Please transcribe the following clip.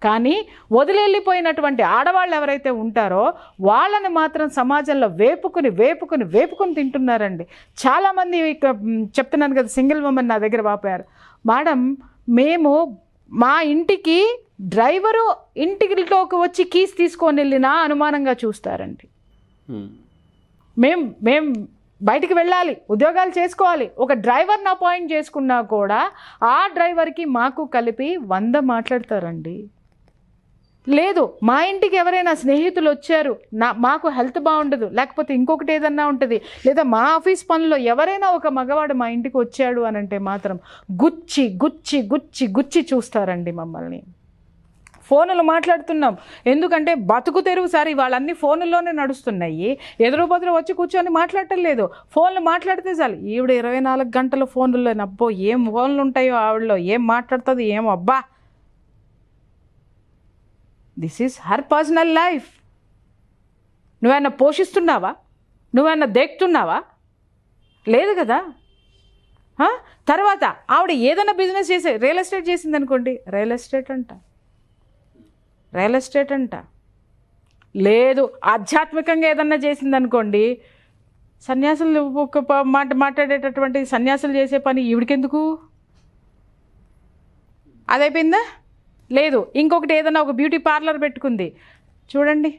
కానీ వదిలేళ్ళిపోయినటువంటి ఆడవాళ్ళు ఎవరైతే ఉంటారో వాళ్ళని మాత్రం సమాజంలో వేపుకుని తింటున్నారండి. చాలామంది చెప్తున్నాను కదా, సింగిల్ ఉమెన్ నా దగ్గర వాపారు, మేడం మేము మా ఇంటికి డ్రైవరు ఇంటిలోకి వచ్చి కీస్ తీసుకొని వెళ్ళినా అనుమానంగా చూస్తారండి. మేము బయటికి వెళ్ళాలి, ఉద్యోగాలు చేసుకోవాలి, ఒక డ్రైవర్ని అపాయింట్ చేసుకున్నా కూడా ఆ డ్రైవర్కి మాకు కలిపి 100 మాట్లాడతారండి. లేదు మా ఇంటికి ఎవరైనా స్నేహితులు వచ్చారు, మాకు హెల్త్ బాగుండదు, లేకపోతే ఇంకొకటి ఏదన్నా ఉంటుంది, లేదా మా ఆఫీస్ పనిలో ఎవరైనా ఒక మగవాడు మా ఇంటికి వచ్చాడు అని అంటే మాత్రం గుచ్చి చూస్తారండి మమ్మల్ని. ఫోన్లు మాట్లాడుతున్నాం, ఎందుకంటే బతుకు తెరువు సార్ వాళ్ళన్నీ ఫోన్లోనే నడుస్తున్నాయి. ఎదురు బదులు వచ్చి కూర్చొని మాట్లాడటం లేదు, ఫోన్లు మాట్లాడితే చాలు. ఈవిడ 24 గంటలు ఫోన్లో, అబ్బో ఏం ఫోన్లు ఉంటాయో ఆవిడలో, ఏం మాట్లాడుతుంది ఏమో, అబ్బా this is her personal life. నువ్వేమన్నా పోషిస్తున్నావా? నువ్వేమన్నా దేక్తున్నావా? లేదు కదా. తర్వాత ఆవిడ ఏదైనా బిజినెస్ చేసే, రియల్ ఎస్టేట్ చేసింది అనుకోండి, రియల్ ఎస్టేట్ అంట. లేదు ఆధ్యాత్మికంగా ఏదన్నా చేసిందనుకోండి, సన్యాసులు ఒక మాట్లాడేటటువంటి సన్యాసులు చేసే పని ఈవిడికెందుకు? అదైపోయిందా? లేదు ఇంకొకటి ఏదైనా ఒక బ్యూటీ పార్లర్ పెట్టుకుంది చూడండి,